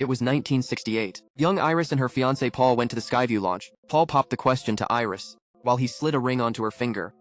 It was 1968. Young Iris and her fiancé Paul went to the Skyview launch. Paul popped the question to Iris, while he slid a ring onto her finger.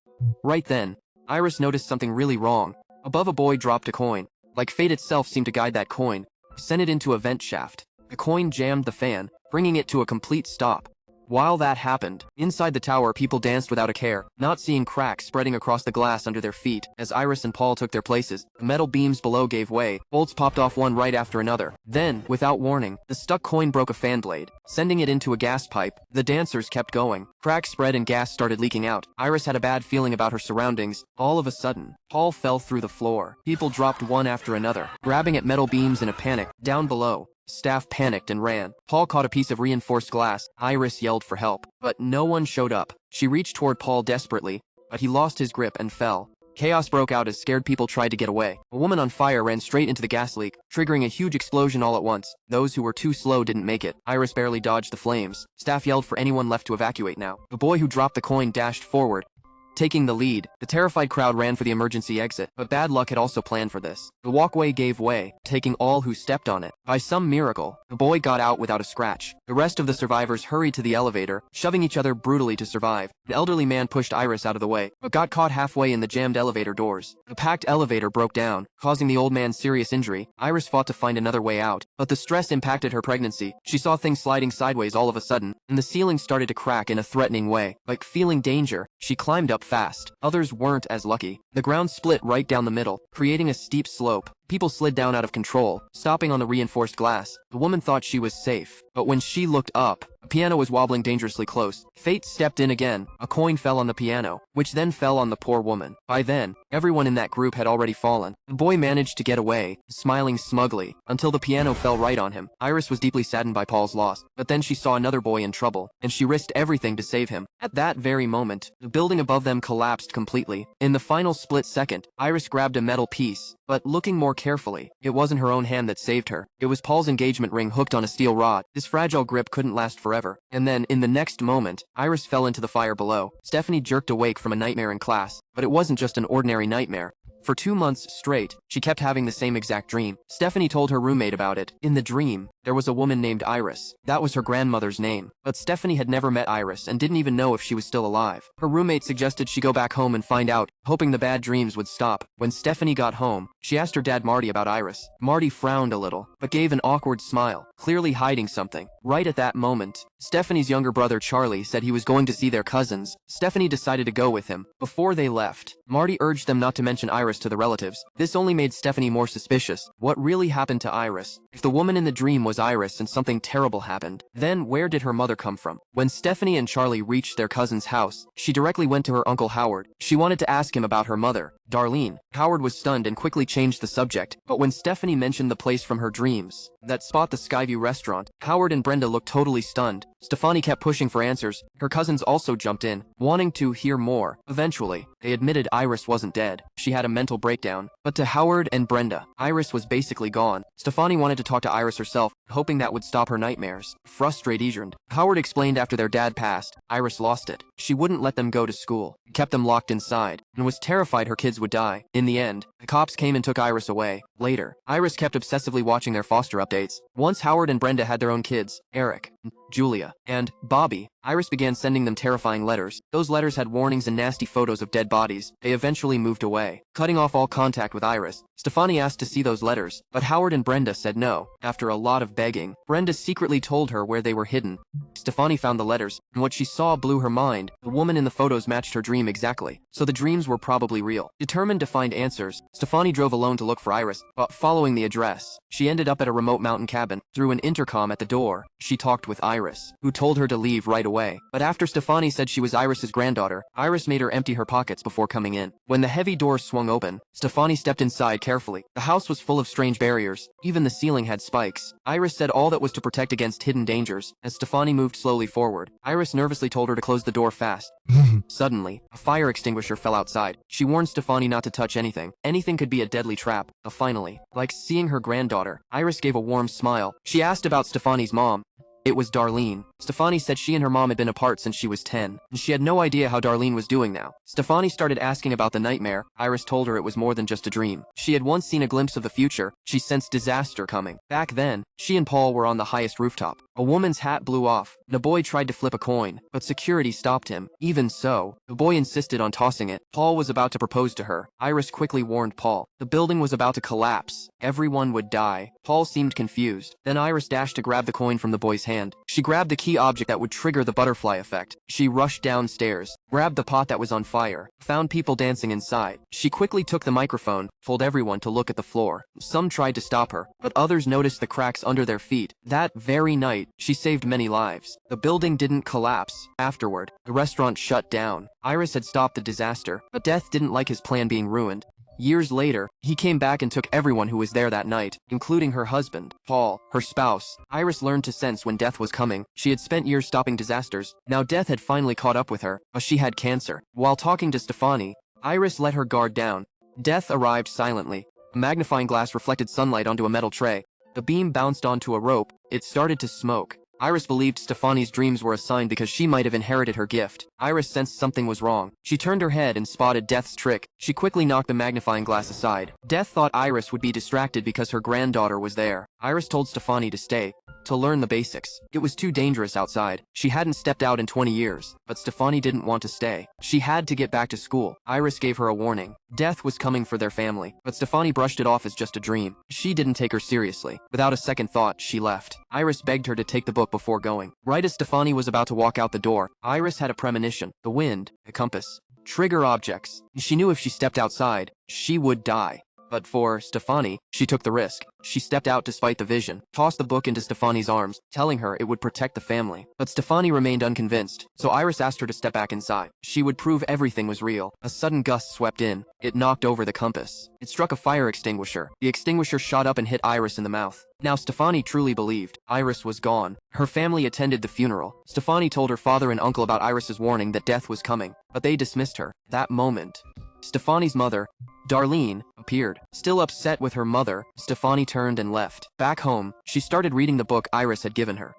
Right then, Iris noticed something really wrong. Above a boy dropped a coin. Like fate itself seemed to guide that coin, sent it into a vent shaft. The coin jammed the fan, bringing it to a complete stop. While that happened, inside the tower people danced without a care, not seeing cracks spreading across the glass under their feet. As Iris and Paul took their places, the metal beams below gave way, bolts popped off one right after another. Then, without warning, the stuck coin broke a fan blade, sending it into a gas pipe. The dancers kept going. Cracks spread and gas started leaking out. Iris had a bad feeling about her surroundings. All of a sudden, Paul fell through the floor. People dropped one after another, grabbing at metal beams in a panic. Down below, staff panicked and ran. Paul caught a piece of reinforced glass. Iris yelled for help, but no one showed up. She reached toward Paul desperately, but he lost his grip and fell. Chaos broke out as scared people tried to get away. A woman on fire ran straight into the gas leak, triggering a huge explosion all at once. Those who were too slow didn't make it. Iris barely dodged the flames. Staff yelled for anyone left to evacuate now. The boy who dropped the coin dashed forward, taking the lead. The terrified crowd ran for the emergency exit, but bad luck had also planned for this. The walkway gave way, taking all who stepped on it. By some miracle, the boy got out without a scratch. The rest of the survivors hurried to the elevator, shoving each other brutally to survive. An elderly man pushed Iris out of the way, but got caught halfway in the jammed elevator doors. The packed elevator broke down, causing the old man serious injury. Iris fought to find another way out, but the stress impacted her pregnancy. She saw things sliding sideways all of a sudden, and the ceiling started to crack in a threatening way. Like feeling danger, she climbed up fast. Others weren't as lucky. The ground split right down the middle, creating a steep slope. People slid down out of control, stopping on the reinforced glass. The woman thought she was safe, but when she looked up, a piano was wobbling dangerously close. Fate stepped in again. A coin fell on the piano, which then fell on the poor woman. By then, everyone in that group had already fallen. The boy managed to get away, smiling smugly, until the piano fell right on him. Iris was deeply saddened by Paul's loss, but then she saw another boy in trouble, and she risked everything to save him. At that very moment, the building above them collapsed completely. In the final split second, Iris grabbed a metal piece, but looking more carefully, it wasn't her own hand that saved her. It was Paul's engagement ring hooked on a steel rod. This fragile grip couldn't last forever. And then, in the next moment, Iris fell into the fire below. Stephanie jerked awake from a nightmare in class, but it wasn't just an ordinary nightmare. For 2 months straight, she kept having the same exact dream. Stephanie told her roommate about it. In the dream, there was a woman named Iris. That was her grandmother's name. But Stephanie had never met Iris and didn't even know if she was still alive. Her roommate suggested she go back home and find out, hoping the bad dreams would stop. When Stephanie got home, she asked her dad Marty about Iris. Marty frowned a little, but gave an awkward smile, clearly hiding something. Right at that moment, Stephanie's younger brother Charlie said he was going to see their cousins. Stephanie decided to go with him. Before they left, Marty urged them not to mention Iris to the relatives. This only made Stephanie more suspicious. What really happened to Iris? If the woman in the dream was Iris and something terrible happened, then where did her mother come from? When Stephanie and Charlie reached their cousin's house, she directly went to her Uncle Howard. She wanted to ask him about her mother, Darlene. Howard was stunned and quickly changed the subject, but when Stephanie mentioned the place from her dreams, that spot, the Skyview restaurant, Howard and Brenda looked totally stunned. Stephanie kept pushing for answers. Her cousins also jumped in, wanting to hear more. Eventually, they admitted Iris wasn't dead. She had a mental breakdown. But to Howard and Brenda, Iris was basically gone. Stephanie wanted to talk to Iris herself, hoping that would stop her nightmares. Frustrated, Howard explained after their dad passed, Iris lost it. She wouldn't let them go to school, kept them locked inside, and was terrified her kids would die. In the end, the cops came and took Iris away. Later, Iris kept obsessively watching their foster updates. Once Howard and Brenda had their own kids, Eric, Julia, and Bobby, Iris began sending them terrifying letters. Those letters had warnings and nasty photos of dead bodies. They eventually moved away, cutting off all contact with Iris. Stephanie asked to see those letters, but Howard and Brenda said no. After a lot of begging, Brenda secretly told her where they were hidden. Stephanie found the letters, and what she saw blew her mind. The woman in the photos matched her dream exactly, so the dreams were probably real. Determined to find answers, Stephanie drove alone to look for Iris, but following the address, she ended up at a remote mountain cabin. Through an intercom at the door, she talked with Iris, who told her to leave right away. But after Stephanie said she was Iris's granddaughter, Iris made her empty her pockets before coming in. When the heavy door swung open, Stephanie stepped inside carefully. The house was full of strange barriers. Even the ceiling had spikes. Iris said all that was to protect against hidden dangers. As Stephanie moved slowly forward, Iris nervously told her to close the door fast. Suddenly, a fire extinguisher fell outside. She warned Stephanie not to touch anything. Anything could be a deadly trap. Finally, like seeing her granddaughter, Iris gave a warm smile. She asked about Stephanie's mom. It was Darlene. Stefani said she and her mom had been apart since she was 10, and she had no idea how Darlene was doing now. Stefani started asking about the nightmare. Iris told her it was more than just a dream. She had once seen a glimpse of the future. She sensed disaster coming. Back then, she and Paul were on the highest rooftop. A woman's hat blew off, and a boy tried to flip a coin, but security stopped him. Even so, the boy insisted on tossing it. Paul was about to propose to her. Iris quickly warned Paul. The building was about to collapse. Everyone would die. Paul seemed confused. Then Iris dashed to grab the coin from the boy's hand. She grabbed the key object that would trigger the butterfly effect. She rushed downstairs, grabbed the pot that was on fire, found people dancing inside. She quickly took the microphone, told everyone to look at the floor. Some tried to stop her, but others noticed the cracks under their feet. That very night, she saved many lives. The building didn't collapse. Afterward, the restaurant shut down. Iris had stopped the disaster, but Death didn't like his plan being ruined. Years later, he came back and took everyone who was there that night, including her husband, Paul, her spouse. Iris learned to sense when death was coming. She had spent years stopping disasters. Now death had finally caught up with her, but she had cancer. While talking to Stefani, Iris let her guard down. Death arrived silently. A magnifying glass reflected sunlight onto a metal tray. The beam bounced onto a rope. It started to smoke. Iris believed Stefani's dreams were a sign because she might have inherited her gift. Iris sensed something was wrong. She turned her head and spotted Death's trick. She quickly knocked the magnifying glass aside. Death thought Iris would be distracted because her granddaughter was there. Iris told Stefani to stay, to learn the basics. It was too dangerous outside. She hadn't stepped out in 20 years, but Stefani didn't want to stay. She had to get back to school. Iris gave her a warning. Death was coming for their family, but Stefani brushed it off as just a dream. She didn't take her seriously. Without a second thought, she left. Iris begged her to take the book before going. Right as Stefani was about to walk out the door, Iris had a premonition. The wind, the compass, trigger objects. She knew if she stepped outside, she would die. But for Stefani, she took the risk. She stepped out despite the vision, tossed the book into Stefani's arms, telling her it would protect the family. But Stefani remained unconvinced, so Iris asked her to step back inside. She would prove everything was real. A sudden gust swept in. It knocked over the compass. It struck a fire extinguisher. The extinguisher shot up and hit Iris in the mouth. Now Stefani truly believed. Iris was gone. Her family attended the funeral. Stefani told her father and uncle about Iris's warning that death was coming, but they dismissed her. That moment, Stefani's mother, Darlene, appeared. Still upset with her mother, Stefani turned and left. Back home, she started reading the book Iris had given her.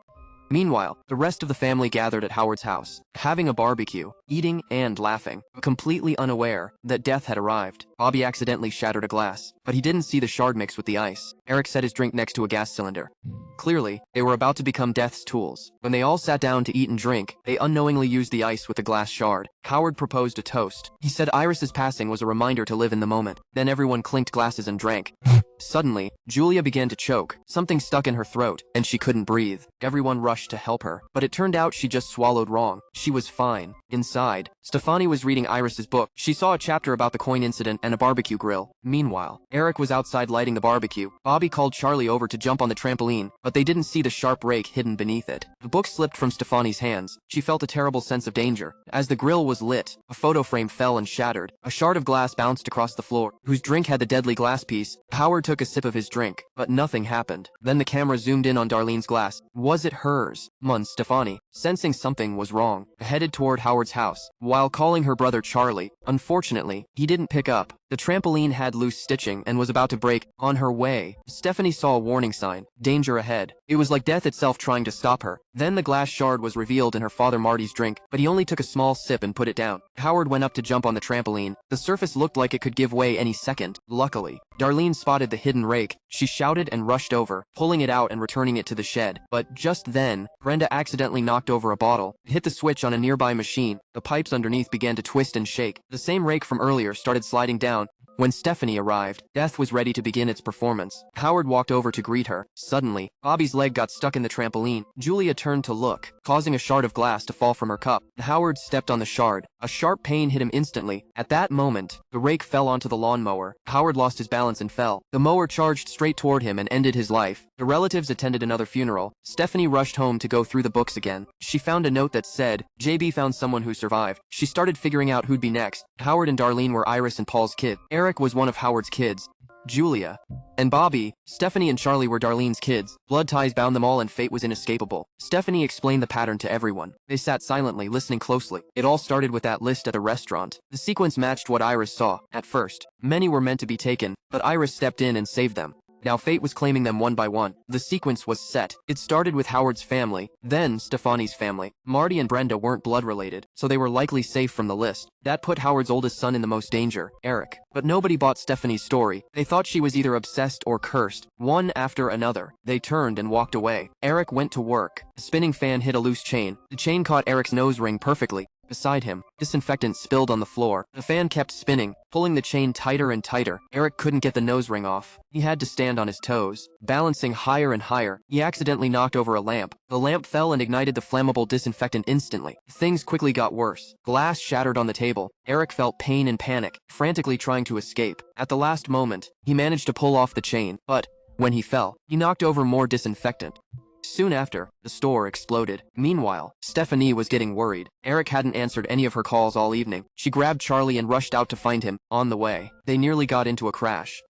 Meanwhile, the rest of the family gathered at Howard's house, having a barbecue, eating and laughing, completely unaware that death had arrived. Bobby accidentally shattered a glass, but he didn't see the shard mix with the ice. Eric set his drink next to a gas cylinder. Clearly, they were about to become Death's tools. When they all sat down to eat and drink, they unknowingly used the ice with the glass shard. Howard proposed a toast. He said Iris's passing was a reminder to live in the moment. Then everyone clinked glasses and drank. Suddenly, Julia began to choke. Something stuck in her throat, and she couldn't breathe. Everyone rushed to help her, but it turned out she just swallowed wrong. She was fine. Inside, Stefani was reading Iris's book. She saw a chapter about the coin incident and a barbecue grill. Meanwhile, Eric was outside lighting the barbecue. Bobby called Charlie over to jump on the trampoline, but they didn't see the sharp rake hidden beneath it. The book slipped from Stefani's hands. She felt a terrible sense of danger. As the grill was lit, a photo frame fell and shattered. A shard of glass bounced across the floor, whose drink had the deadly glass piece. Howard took a sip of his drink, but nothing happened. Then the camera zoomed in on Darlene's glass. Was it hers? Stefani, sensing something was wrong, headed toward Howard's house, while calling her brother Charlie. Unfortunately, he didn't pick up. The trampoline had loose stitching and was about to break. On her way, Stephanie saw a warning sign, danger ahead. It was like death itself trying to stop her. Then the glass shard was revealed in her father Marty's drink, but he only took a small sip and put it down. Howard went up to jump on the trampoline. The surface looked like it could give way any second. Luckily, Darlene spotted the hidden rake. She shouted and rushed over, pulling it out and returning it to the shed. But just then, Brenda accidentally knocked over a bottle, hit the switch on a nearby machine. The pipes underneath began to twist and shake. The same rake from earlier started sliding down. When Stephanie arrived, death was ready to begin its performance. Howard walked over to greet her. Suddenly, Bobby's leg got stuck in the trampoline. Julia turned to look, causing a shard of glass to fall from her cup. Howard stepped on the shard. A sharp pain hit him instantly. At that moment, the rake fell onto the lawnmower. Howard lost his balance and fell. The mower charged straight toward him and ended his life. The relatives attended another funeral. Stephanie rushed home to go through the books again. She found a note that said, JB found someone who survived. She started figuring out who'd be next. Howard and Darlene were Iris and Paul's kid. Eric was one of Howard's kids. Julia and Bobby, Stephanie and Charlie were Darlene's kids. Blood ties bound them all and fate was inescapable. Stephanie explained the pattern to everyone. They sat silently, listening closely. It all started with that list at the restaurant. The sequence matched what Iris saw. At first, many were meant to be taken, but Iris stepped in and saved them. Now fate was claiming them one by one. The sequence was set. It started with Howard's family, then Stefani's family. Marty and Brenda weren't blood related, so they were likely safe from the list. That put Howard's oldest son in the most danger, Eric. But nobody bought Stefani's story. They thought she was either obsessed or cursed, one after another. They turned and walked away. Eric went to work. A spinning fan hit a loose chain. The chain caught Eric's nose ring perfectly. Beside him, disinfectant spilled on the floor. The fan kept spinning, pulling the chain tighter and tighter. Eric couldn't get the nose ring off. He had to stand on his toes, balancing higher and higher. He accidentally knocked over a lamp. The lamp fell and ignited the flammable disinfectant instantly. Things quickly got worse. Glass shattered on the table. Eric felt pain and panic, frantically trying to escape. At the last moment, he managed to pull off the chain, but when he fell, he knocked over more disinfectant. Soon after, the store exploded. Meanwhile, Stefani was getting worried. Eric hadn't answered any of her calls all evening. She grabbed Charlie and rushed out to find him. On the way, they nearly got into a crash.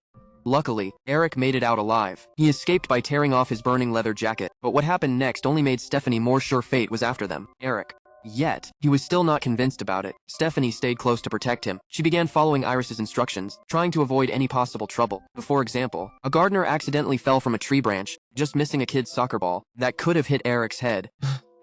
Luckily, Eric made it out alive. He escaped by tearing off his burning leather jacket, but what happened next only made Stefani more sure fate was after them. Yet, he was still not convinced about it. Stefani stayed close to protect him. She began following Iris's instructions, trying to avoid any possible trouble. For example, a gardener accidentally fell from a tree branch, just missing a kid's soccer ball that could have hit Eric's head.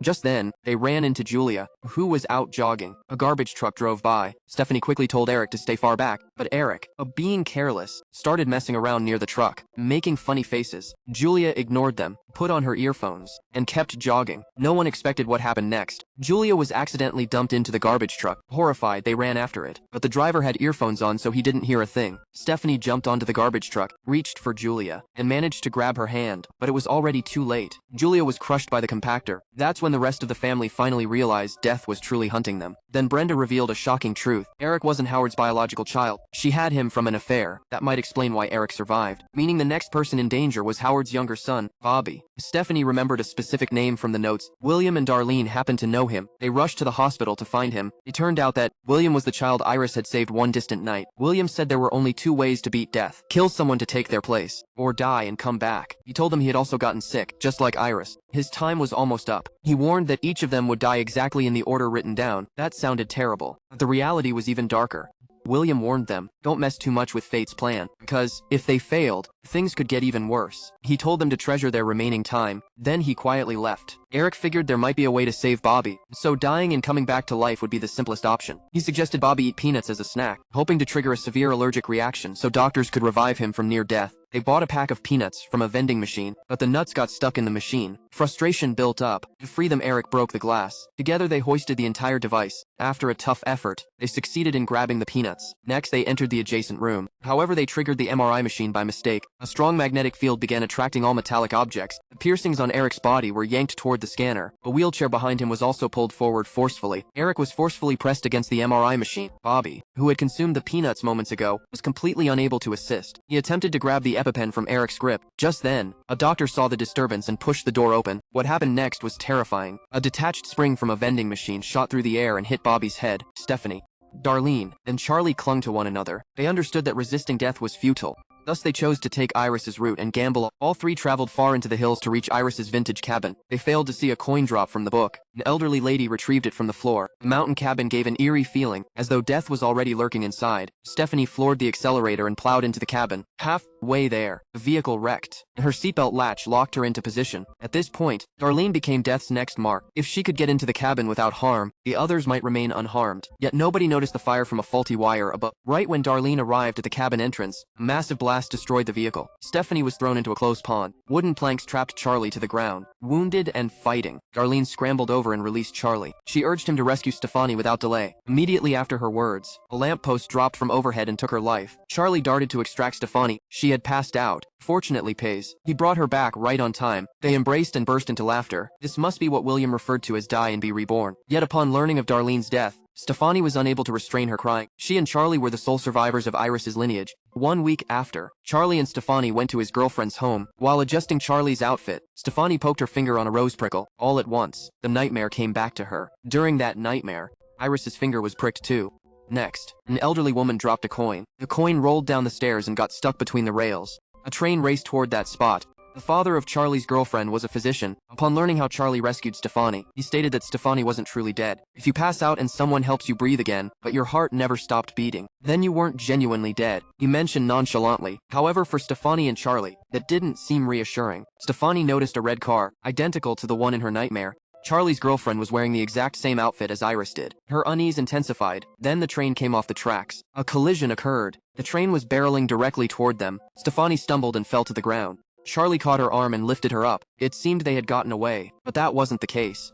Just then, they ran into Julia, who was out jogging. A garbage truck drove by. Stefani quickly told Eric to stay far back, but Eric, being careless, started messing around near the truck, making funny faces. Julia ignored them, put on her earphones, and kept jogging. No one expected what happened next. Julia was accidentally dumped into the garbage truck. Horrified, they ran after it, but the driver had earphones on so he didn't hear a thing. Stefani jumped onto the garbage truck, reached for Julia, and managed to grab her hand, but it was already too late. Julia was crushed by the compactor. That's when the rest of the family finally realized death was truly hunting them. Then Brenda revealed a shocking truth. Eric wasn't Howard's biological child. She had him from an affair. That might explain why Eric survived, meaning the next person in danger was Howard's younger son, Bobby. Stefani remembered a specific name from the notes. William and Darlene happened to know him. They rushed to the hospital to find him. It turned out that William was the child Iris had saved one distant night. William said there were only two ways to beat death: kill someone to take their place, or die and come back. He told them he had also gotten sick, just like Iris. His time was almost up. He warned that each of them would die exactly in the order written down. That sounded terrible, but the reality was even darker. William warned them, don't mess too much with fate's plan, because if they failed, things could get even worse. He told them to treasure their remaining time, then he quietly left. Eric figured there might be a way to save Bobby, so dying and coming back to life would be the simplest option. He suggested Bobby eat peanuts as a snack, hoping to trigger a severe allergic reaction so doctors could revive him from near death. They bought a pack of peanuts from a vending machine, but the nuts got stuck in the machine. Frustration built up. To free them, Eric broke the glass. Together they hoisted the entire device. After a tough effort, they succeeded in grabbing the peanuts. Next, they entered the adjacent room. However, they triggered the MRI machine by mistake. A strong magnetic field began attracting all metallic objects. The piercings on Eric's body were yanked toward the scanner. A wheelchair behind him was also pulled forward forcefully. Eric was forcefully pressed against the MRI machine. Bobby, who had consumed the peanuts moments ago, was completely unable to assist. He attempted to grab the EpiPen from Eric's grip. Just then, a doctor saw the disturbance and pushed the door open. What happened next was terrifying. A detached spring from a vending machine shot through the air and hit Bobby's head. Stefani, Darlene, and Charlie clung to one another. They understood that resisting death was futile. Thus they chose to take Iris's route and gamble. All three traveled far into the hills to reach Iris's vintage cabin. They failed to see a coin drop from the book. An elderly lady retrieved it from the floor. The mountain cabin gave an eerie feeling, as though death was already lurking inside. Stefani floored the accelerator and plowed into the cabin. Halfway there, the vehicle wrecked, and her seatbelt latch locked her into position. At this point, Darlene became Death's next mark. If she could get into the cabin without harm, the others might remain unharmed. Yet nobody noticed the fire from a faulty wire above. Right when Darlene arrived at the cabin entrance, a massive blast destroyed the vehicle. Stefani was thrown into a closed pond. Wooden planks trapped Charlie to the ground. Wounded and fighting, Darlene scrambled over and released Charlie. She urged him to rescue Stefani without delay. Immediately after her words, a lamppost dropped from overhead and took her life. Charlie darted to extract Stefani. She had passed out. Fortunately, Pays. He brought her back right on time. They embraced and burst into laughter. This must be what William referred to as die and be reborn. Yet upon learning of Darlene's death, Stefani was unable to restrain her crying. She and Charlie were the sole survivors of Iris's lineage. 1 week after, Charlie and Stefani went to his girlfriend's home. While adjusting Charlie's outfit, Stefani poked her finger on a rose prickle. All at once, the nightmare came back to her. During that nightmare, Iris's finger was pricked too. Next, an elderly woman dropped a coin. The coin rolled down the stairs and got stuck between the rails. A train raced toward that spot. The father of Charlie's girlfriend was a physician. Upon learning how Charlie rescued Stefani, he stated that Stefani wasn't truly dead. If you pass out and someone helps you breathe again, but your heart never stopped beating, then you weren't genuinely dead, he mentioned nonchalantly. However, for Stefani and Charlie, that didn't seem reassuring. Stefani noticed a red car, identical to the one in her nightmare. Charlie's girlfriend was wearing the exact same outfit as Iris did. Her unease intensified. Then the train came off the tracks. A collision occurred. The train was barreling directly toward them. Stefani stumbled and fell to the ground. Charlie caught her arm and lifted her up. It seemed they had gotten away, but that wasn't the case.